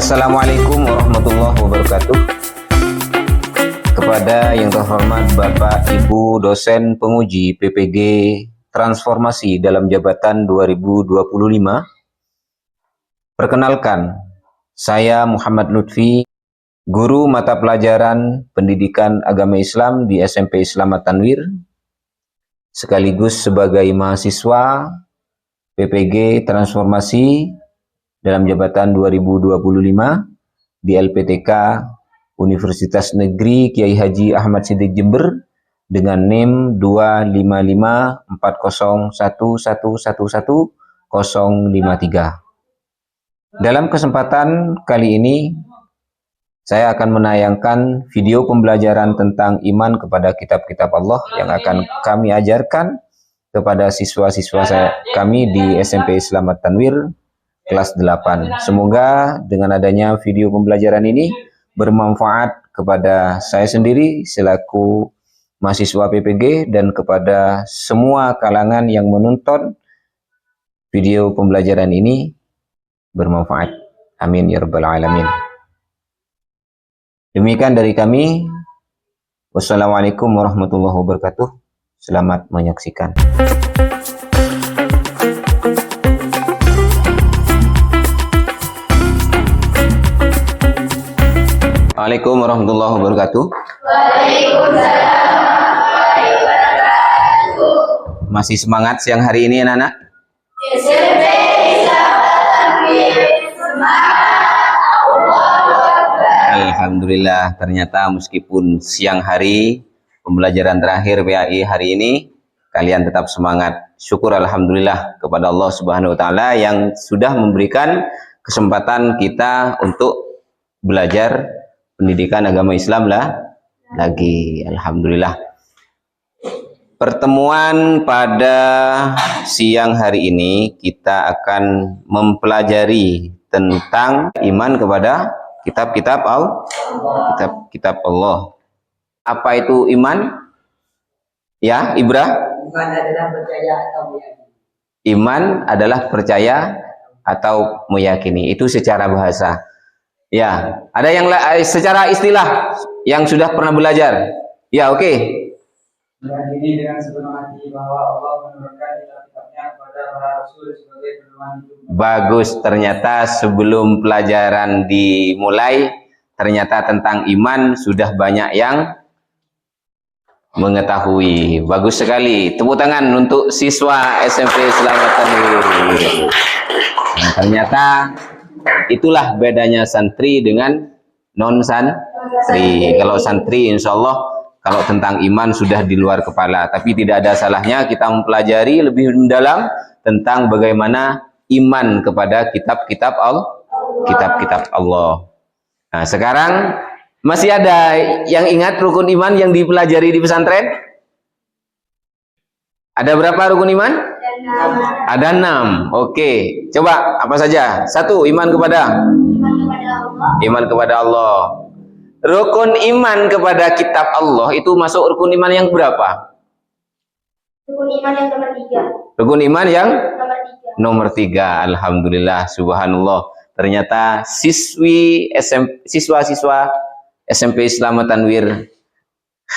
Assalamualaikum warahmatullahi wabarakatuh. Kepada yang terhormat Bapak Ibu dosen penguji PPG Transformasi dalam Jabatan 2025. Perkenalkan, saya Muhammad Lutfi, guru mata pelajaran Pendidikan Agama Islam di SMP Islamat Tanwir, sekaligus sebagai mahasiswa PPG Transformasi dalam Jabatan 2025 di LPTK Universitas Negeri Kiai Haji Ahmad Siddiq Jember dengan NIM 25541111053. Dalam kesempatan kali ini saya akan menayangkan video pembelajaran tentang iman kepada kitab-kitab Allah yang akan kami ajarkan kepada siswa-siswa kami di SMP Islamat Tanwir kelas 8. Semoga dengan adanya video pembelajaran ini bermanfaat kepada saya sendiri selaku mahasiswa PPG dan kepada semua kalangan yang menonton video pembelajaran ini bermanfaat. Amin ya rabbal alamin. Demikian dari kami. Wassalamualaikum warahmatullahi wabarakatuh. Selamat menyaksikan. Waalaikumsalam warahmatullahi wabarakatuh. Waalaikumsalam warahmatullahi wabarakatuh. Masih semangat siang hari ini anak-anak? SMP Islamat Tanwir, semangat, Allahu Akbar. Alhamdulillah, ternyata meskipun siang hari pembelajaran terakhir PAI hari ini kalian tetap semangat. Syukur alhamdulillah kepada Allah Subhanahu wa taala yang sudah memberikan kesempatan kita untuk belajar pendidikan agama Islam lagi. Alhamdulillah. Pertemuan pada siang hari ini kita akan mempelajari tentang iman kepada kitab-kitab Allah. Apa itu iman? Ya, Ibrah? Iman adalah percaya atau meyakini. Iman adalah percaya atau meyakini. Itu secara bahasa. Ya, ada yang secara istilah yang sudah pernah belajar. Ya, oke. Meyakini dengan sepenuh hati bahwa Allah menurunkan kitab-kitabnya kepada para rasul sebagai pedoman hidup. Bagus, ternyata sebelum pelajaran dimulai, ternyata tentang iman sudah banyak yang mengetahui. Bagus sekali. Tepuk tangan untuk siswa SMP Islamat Tanwir. Nah, ternyata itulah bedanya santri dengan non santri. Kalau santri insya Allah kalau tentang iman sudah di luar kepala, tapi tidak ada salahnya kita mempelajari lebih mendalam tentang bagaimana iman kepada kitab-kitab Allah. Nah, sekarang masih ada yang ingat rukun iman yang dipelajari di pesantren? Ada berapa rukun iman? Ada 6. Oke, coba apa saja? 1, iman kepada Allah. Iman kepada Allah. Rukun iman kepada kitab Allah itu masuk rukun iman yang berapa? Rukun iman yang nomor 3. Rukun iman yang Nomor 3. nomor 3. Alhamdulillah, subhanallah. Ternyata siswa-siswa SMP Islamat Tanwir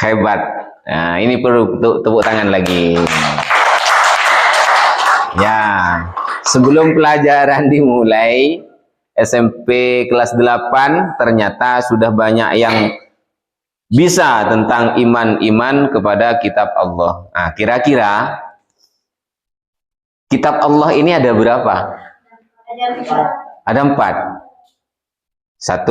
hebat. Nah, ini perlu tepuk tangan lagi. Ya, sebelum pelajaran dimulai SMP kelas 8 ternyata sudah banyak yang bisa tentang iman kepada kitab Allah. Nah, kira-kira kitab Allah ini ada berapa? Ada 4. 1.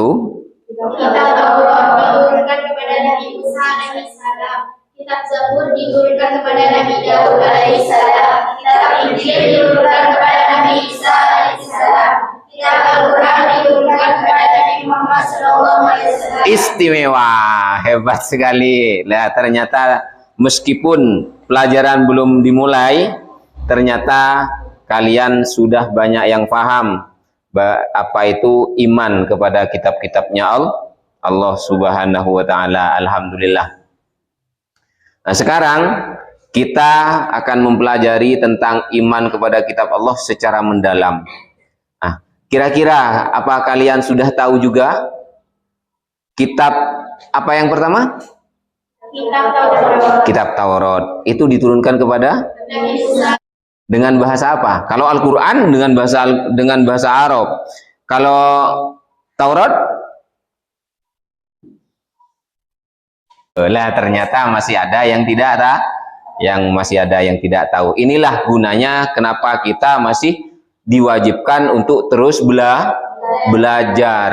Kitab Taurat diturunkan kepada Nabi Musa alaihissalam. Kitab Zabur diturunkan kepada Nabi Daud alaihissalam. Kitab Injil diturunkan kepada Nabi Isa alaihissalam. Kitab Istimewa, hebat sekali. Nah, ternyata meskipun pelajaran belum dimulai, ternyata kalian sudah banyak yang paham apa itu iman kepada kitab-kitabnya Allah Subhanahu wa taala. Alhamdulillah. Nah, sekarang kita akan mempelajari tentang iman kepada kitab Allah secara mendalam. Nah, kira-kira apa kalian sudah tahu juga kitab apa yang pertama? Kitab Taurat. Kitab Taurat. Itu diturunkan kepada Nabi Musa. dengan bahasa apa? Kalau Al-Qur'an dengan bahasa Arab. Kalau Taurat? Lah ternyata masih ada yang tidak tahu. Inilah gunanya kenapa kita masih diwajibkan untuk terus belajar.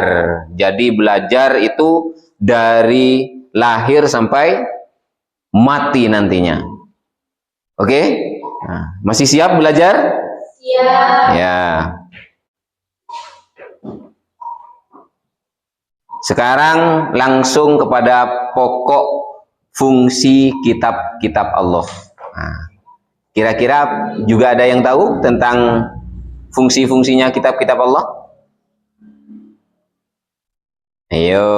Jadi belajar itu dari lahir sampai mati nantinya. Oke? Nah, masih siap belajar? Siap. Ya. Sekarang langsung kepada pokok fungsi kitab-kitab Allah. Nah, kira-kira juga ada yang tahu tentang fungsi-fungsinya kitab-kitab Allah? Ayo.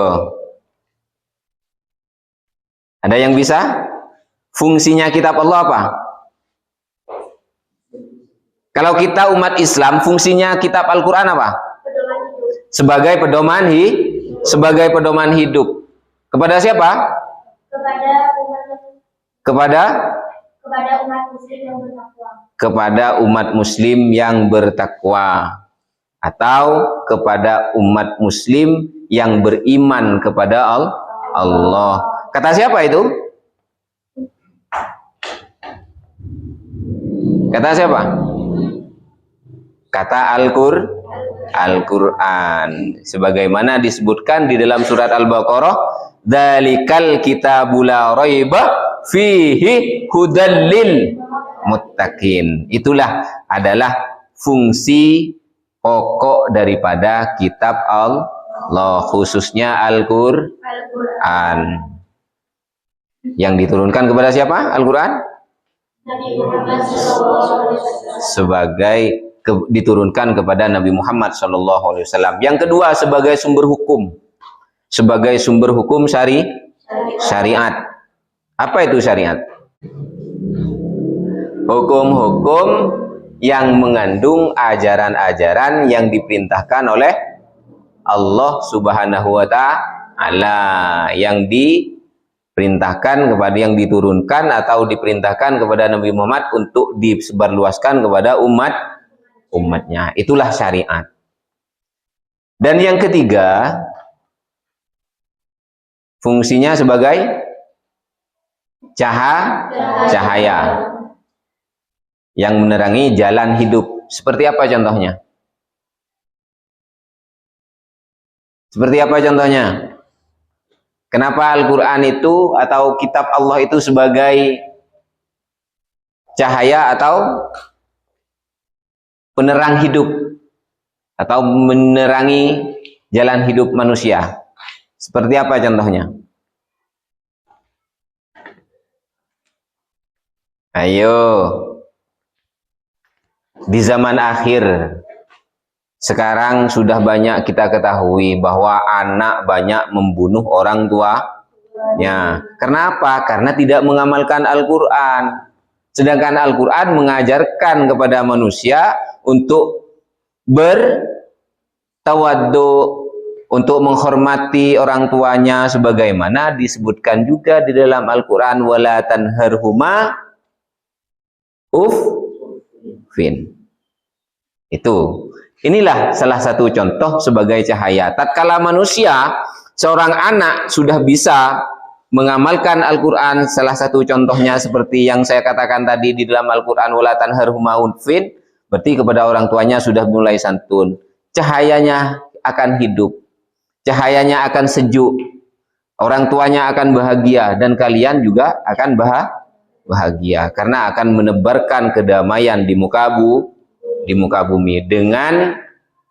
Ada yang bisa? Fungsinya kitab Allah apa? Kalau kita umat Islam, fungsinya kitab Al-Quran apa? Pedoman hidup. Sebagai pedoman hidup. Kepada siapa? Kepada umat muslim yang bertakwa. Kepada umat muslim yang bertakwa. Atau kepada umat muslim yang beriman kepada Allah. Kata siapa itu? Kata siapa? Kata Al-Quran. Sebagaimana disebutkan di dalam surat Al-Baqarah, "Dzalikal kitabu la raiba fihi hudal lil muttaqin." Itulah adalah fungsi pokok daripada kitab Allah, khususnya Al-Quran. Yang diturunkan kepada siapa? Al-Quran? Nabi Muhammad SAW. Diturunkan kepada Nabi Muhammad SAW. Yang kedua, sebagai sumber hukum. Sebagai sumber hukum syariat. Apa itu syariat? Hukum-hukum yang mengandung ajaran-ajaran yang diperintahkan oleh Allah Subhanahu wa taala, yang diperintahkan kepada, yang diturunkan atau diperintahkan kepada Nabi Muhammad untuk disebarluaskan kepada umatnya. Itulah syariat. Dan yang ketiga, fungsinya sebagai cahaya yang menerangi jalan hidup. Seperti apa contohnya? Seperti apa contohnya? Kenapa Al-Quran itu atau kitab Allah itu sebagai cahaya atau penerang hidup atau menerangi jalan hidup manusia? Seperti apa contohnya? Ayo. Di zaman akhir sekarang sudah banyak kita ketahui bahwa anak banyak membunuh orang tuanya. Kenapa? Karena tidak mengamalkan Al-Quran. Sedangkan Al-Quran mengajarkan kepada manusia untuk bertawaddu, untuk menghormati orang tuanya, sebagaimana disebutkan juga di dalam Al-Quran, wala tanharhuma uffin. Itu. Inilah salah satu contoh sebagai cahaya. Tatkala manusia, seorang anak sudah bisa mengamalkan Al-Quran, salah satu contohnya seperti yang saya katakan tadi di dalam Al-Quran, wala tanharhuma uffin, berarti kepada orang tuanya sudah mulai santun. Cahayanya akan hidup, cahayanya akan sejuk, orang tuanya akan bahagia, dan kalian juga akan bahagia karena akan menebarkan kedamaian di muka bumi dengan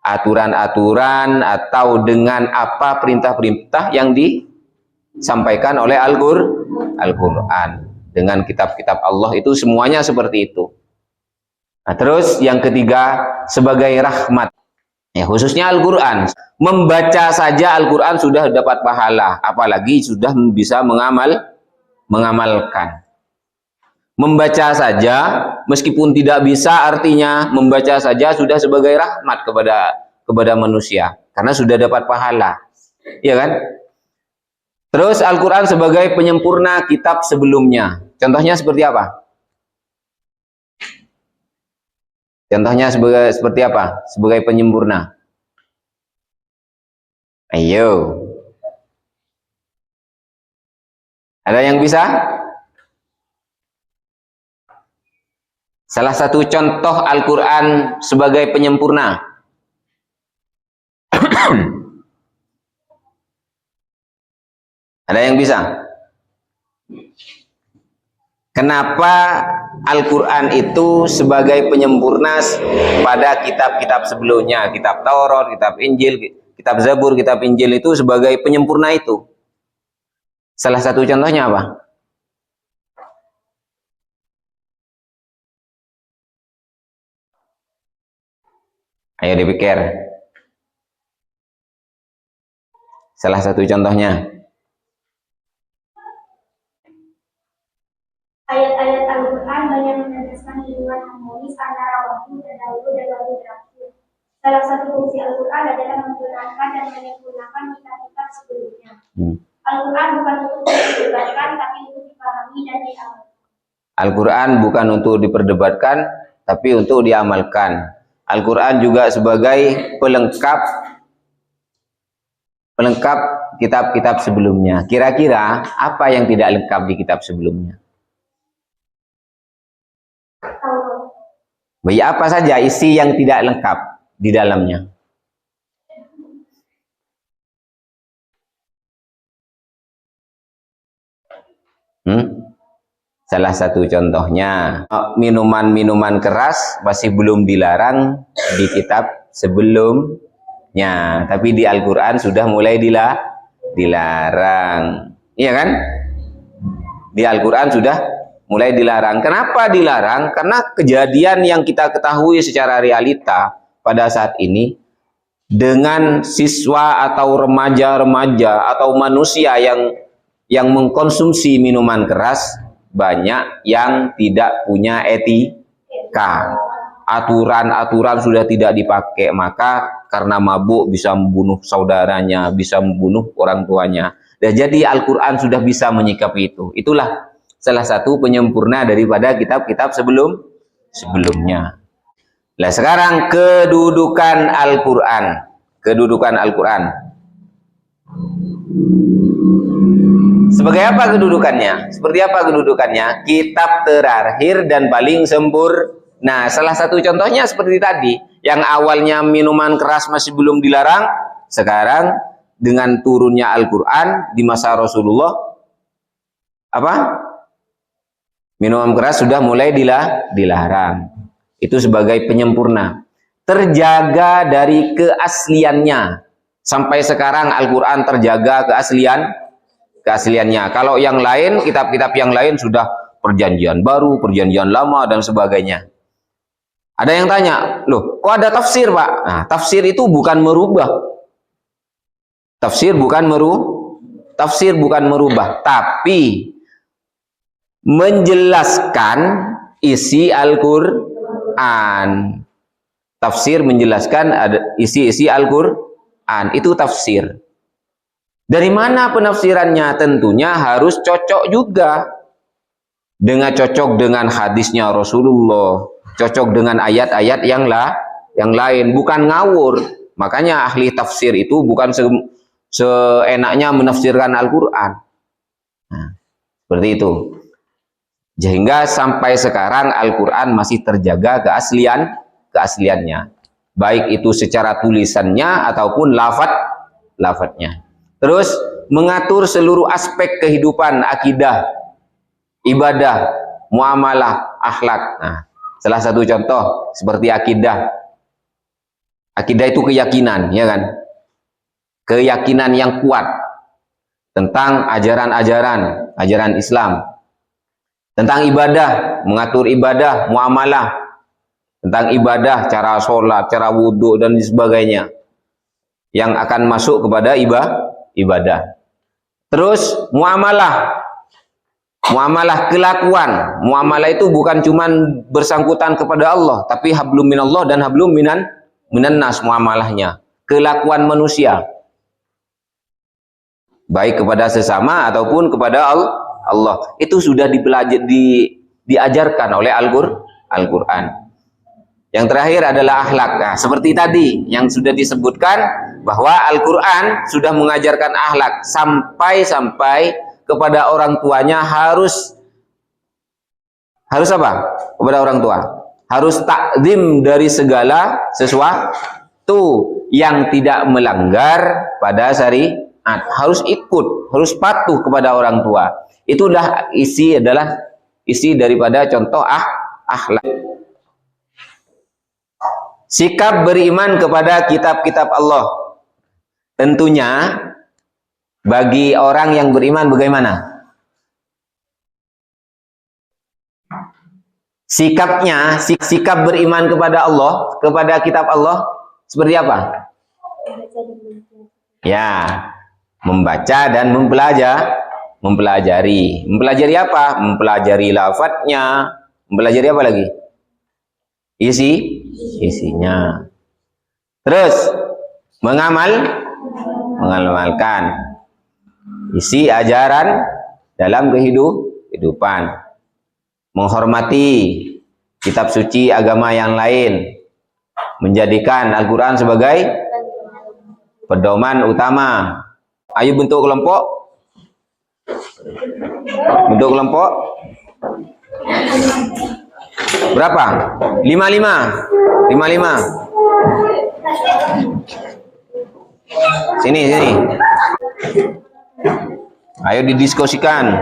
aturan-aturan atau dengan apa perintah-perintah yang disampaikan oleh Al-Quran. Dengan kitab-kitab Allah itu semuanya seperti itu. Nah, terus yang ketiga, sebagai rahmat. Ya, khususnya Al-Quran. Membaca saja Al-Quran sudah dapat pahala, apalagi sudah bisa mengamalkan. Membaca saja, meskipun tidak bisa, artinya membaca saja sudah sebagai rahmat kepada manusia, karena sudah dapat pahala, ya kan? Terus Al-Quran sebagai penyempurna kitab sebelumnya. Contohnya seperti apa? Contohnya seperti apa? Sebagai penyempurna. Ayo. Ada yang bisa? Salah satu contoh Al-Quran sebagai penyempurna. Ada yang bisa? Kenapa Al-Quran itu sebagai penyempurna pada kitab-kitab sebelumnya? Kitab Taurat, kitab Injil, kitab Zabur, kitab Injil itu sebagai penyempurna itu. Salah satu contohnya apa? Ayo dipikir. Salah satu contohnya. Ayat-ayat Al-Quran banyak menegaskan hubungan harmonis antara waktu terdahulu dan waktu terakhir. Salah satu fungsi Al-Quran adalah membenarkan dan menyempurnakan kitab-kitab sebelumnya. Al-Quran bukan untuk diperdebatkan, tapi untuk dipahami dan diamalkan. Al-Quran bukan untuk diperdebatkan, tapi untuk diamalkan. Al-Quran juga sebagai pelengkap kitab-kitab sebelumnya. Kira-kira apa yang tidak lengkap di kitab sebelumnya? Baik, apa saja isi yang tidak lengkap di dalamnya? Salah satu contohnya, minuman-minuman keras masih belum dilarang di kitab sebelumnya, tapi di Al-Quran sudah mulai dilarang. Iya kan? Di Al-Quran sudah mulai dilarang. Kenapa dilarang? Karena kejadian yang kita ketahui secara realita pada saat ini, dengan siswa atau remaja-remaja atau manusia yang mengkonsumsi minuman keras, banyak yang tidak punya etika. Aturan-aturan sudah tidak dipakai, maka karena mabuk bisa membunuh saudaranya, bisa membunuh orang tuanya. Dan jadi Al-Quran sudah bisa menyikapi itu. Itulah salah satu penyempurna daripada kitab-kitab sebelumnya. Nah, sekarang kedudukan Al-Quran. Kedudukan Al-Quran. Sebagai apa kedudukannya? Seperti apa kedudukannya? Kitab terakhir dan paling sempurna. Salah satu contohnya seperti tadi, yang awalnya minuman keras masih belum dilarang, sekarang dengan turunnya Al-Quran di masa Rasulullah, apa? Minuman keras sudah mulai dilarang. Itu sebagai penyempurna. Terjaga dari keasliannya. Sampai sekarang Al-Quran terjaga keasliannya. Kalau yang lain, kitab-kitab yang lain sudah perjanjian baru, perjanjian lama, dan sebagainya. Ada yang tanya, loh kok ada tafsir Pak? Nah, tafsir itu bukan merubah. Tafsir bukan merubah, tapi menjelaskan isi Al-Quran. Tafsir menjelaskan isi Al-Quran, itu tafsir. Dari mana penafsirannya? Tentunya harus cocok juga. Cocok dengan hadisnya Rasulullah, cocok dengan ayat-ayat yang lain, bukan ngawur. Makanya ahli tafsir itu bukan seenaknya menafsirkan Al-Quran. Nah, seperti itu. Sehingga sampai sekarang Al-Quran masih terjaga keasliannya. Baik itu secara tulisannya ataupun lafadznya. Terus mengatur seluruh aspek kehidupan, akidah, ibadah, muamalah, akhlak. Nah, salah satu contoh seperti akidah. Akidah itu keyakinan, ya kan? Keyakinan yang kuat tentang ajaran Islam, tentang ibadah, mengatur ibadah, muamalah, tentang ibadah, cara sholat, cara wudhu dan sebagainya yang akan masuk kepada ibadah. Terus muamalah kelakuan. Muamalah itu bukan cuman bersangkutan kepada Allah, tapi hablum minallah dan hablum minan nas muamalahnya. Kelakuan manusia, baik kepada sesama ataupun kepada Allah, itu sudah diajarkan oleh Al-Qur'an. Yang terakhir adalah akhlak. Nah, seperti tadi yang sudah disebutkan bahwa Al-Qur'an sudah mengajarkan akhlak sampai kepada orang tuanya harus apa? Kepada orang tua harus takzim dari segala sesuatu yang tidak melanggar pada syariat, harus ikut, harus patuh kepada orang tua. Itulah isi daripada contoh akhlak. Sikap beriman kepada kitab-kitab Allah. Tentunya bagi orang yang beriman bagaimana? Sikapnya, sikap beriman kepada Allah, kepada kitab Allah seperti apa? Ya, membaca dan mempelajari. Mempelajari apa? Mempelajari lafadznya. Mempelajari apa lagi? Isinya. Terus mengamalkan isi ajaran dalam kehidupan. Menghormati kitab suci agama yang lain, menjadikan Al-Quran sebagai pedoman utama. Ayo bentuk kelompok. Berapa? 55. Sini. Ayo didiskusikan.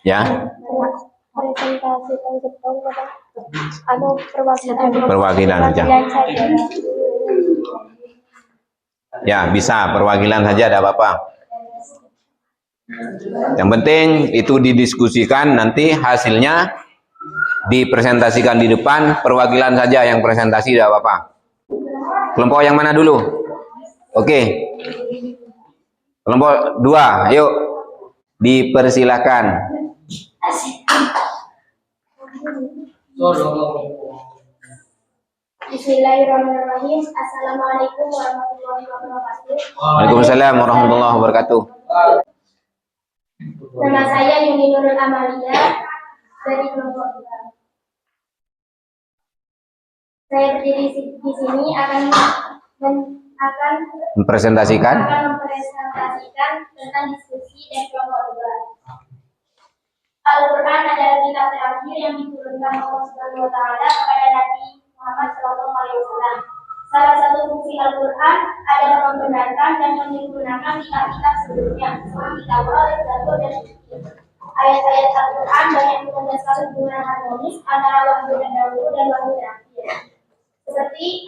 Ya. Perwakilan saja. Ya, bisa perwakilan saja, ada apa-apa. Yang penting itu didiskusikan, nanti hasilnya dipresentasikan di depan, perwakilan saja yang presentasi, tidak apa-apa. Kelompok yang mana dulu? Oke. Kelompok 2, ayo dipersilakan. Bismillahirrahmanirrahim. Assalamualaikum warahmatullahi wabarakatuh. Waalaikumsalam warahmatullahi wabarakatuh. Nama saya Yuni Nurul Amalia dari kelompok 2. Saya berdiri di sini akan mempresentasikan tentang diskusi dari kelompok 2. Al-Quran adalah kitab terakhir yang diturunkan Allah Subhanahu wa Ta'ala kepada Nabi Muhammad SAW. Salah satu fungsi Al-Quran adalah membenarkan dan menyempurnakan kitab-kitab sebelumnya, seperti Taurat, Zabur, dan Injil. Ayat-ayat Al-Quran banyak menegaskan hubungan harmonis antara wahyu dan dahulu dan wahyu terakhir. Seperti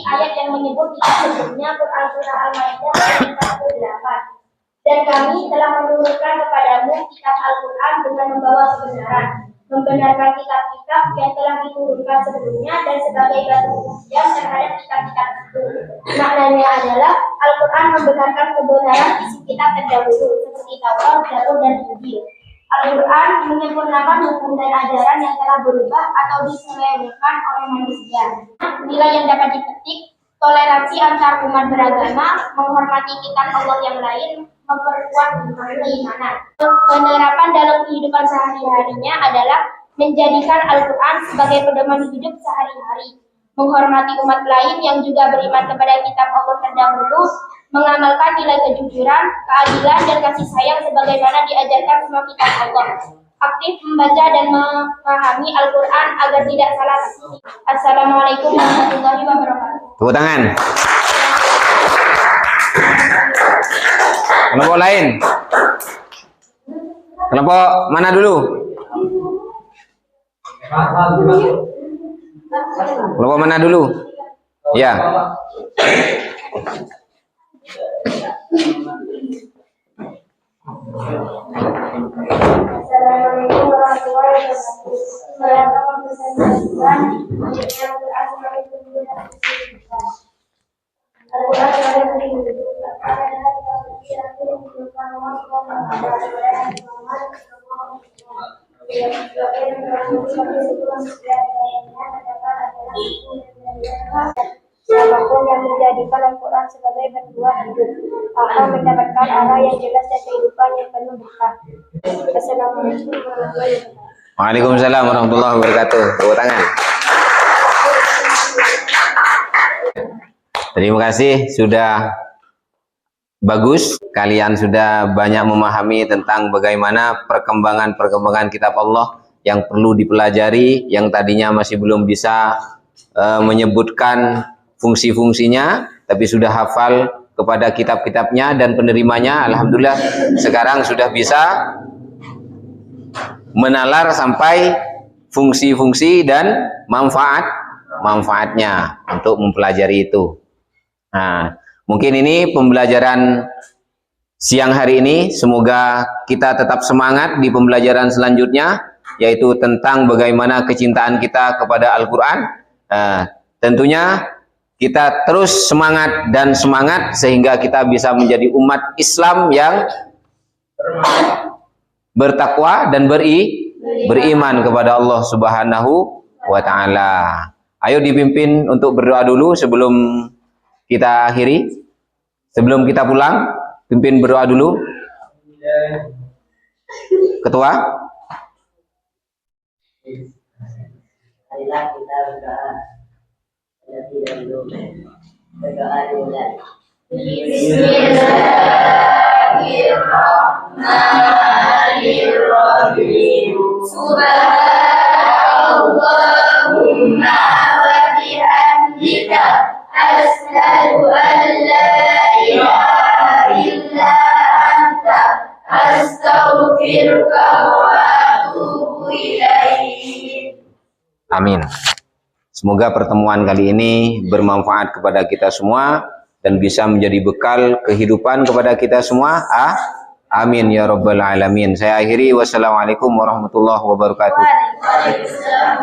ayat yang menyebut kitab sebelumnya, Quran Surah Al-Maidah ayat 48. Dan kami telah menurunkan kepadamu kitab Al-Quran dengan membawa kebenaran. membenarkan kitab-kitab yang telah diturunkan sebelumnya dan sebagai batu ujian terhadap kitab-kitab itu. Maknanya adalah Al-Quran membenarkan kebenaran isi kitab terdahulu seperti Taurat, Zabur, dan Injil. Al-Quran menyempurnakan hukum dan ajaran yang telah berubah atau diselewengkan oleh manusia. Nilai yang dapat dipetik: toleransi antar umat beragama, menghormati kitab Allah yang lain, memperkuat keimanan. Penerapan dalam kehidupan sehari-harinya adalah menjadikan Al-Quran sebagai pedoman hidup sehari-hari, menghormati umat lain yang juga beriman kepada kitab Allah terdahulu, mengamalkan nilai kejujuran, keadilan, dan kasih sayang sebagaimana diajarkan semua kitab Allah. Aktif membaca dan memahami Al-Quran agar tidak salah pilih. Assalamualaikum warahmatullahi wabarakatuh. Tepuk tangan. Kelompok lain. Kelompok mana dulu? Kelompok mana dulu? Ya. Assalamualaikum warahmatullahi wabarakatuh. Saya akan mempresentasikan Al-Quran sebagai pedoman kehidupan. Al-Quran sebagai pedoman kehidupan adalah kitab suci yang diturunkan Allah Subhanahu wa Ta'ala kepada Nabi Muhammad SAW. Sebagai sebelum setiap ayatnya terdapat adalah hukum dan ajaran. Siapapun yang menjadikan Al-Quran sebagai panduan hidup akan mendapatkan arah yang jelas dan kehidupan yang penuh berkah. Assalamualaikum warahmatullahi wabarakatuh. Waalaikumsalam warahmatullahi wabarakatuh. Tepuk tangan. Terima kasih, sudah bagus. Kalian sudah banyak memahami tentang bagaimana perkembangan kitab Allah yang perlu dipelajari, yang tadinya masih belum bisa menyebutkan fungsi-fungsinya, tapi sudah hafal kepada kitab-kitabnya dan penerimanya. Alhamdulillah, sekarang sudah bisa menalar sampai fungsi-fungsi dan manfaatnya untuk mempelajari itu. Nah, mungkin ini pembelajaran siang hari ini. Semoga kita tetap semangat di pembelajaran selanjutnya, yaitu tentang bagaimana kecintaan kita kepada Al-Quran. Tentunya kita terus semangat sehingga kita bisa menjadi umat Islam yang bertakwa dan beriman kepada Allah Subhanahu wa Ta'ala. Ayo dipimpin untuk berdoa dulu sebelum kita akhiri, sebelum kita pulang. Pimpin berdoa dulu, Ketua. Marilah kita berdoa. Terlebih dahulu berdoa dimulai. Bismillahirrahmanirrahim. Subhanallahumma wa bihamdika asyhadu an la ilaha illa anta astaghfiruka wa atubu ilaik. Amin. Semoga pertemuan kali ini bermanfaat kepada kita semua dan bisa menjadi bekal kehidupan kepada kita semua. Amin ya rabbal alamin. Saya akhiri. Wassalamualaikum warahmatullahi wabarakatuh. Waalaikumsalam.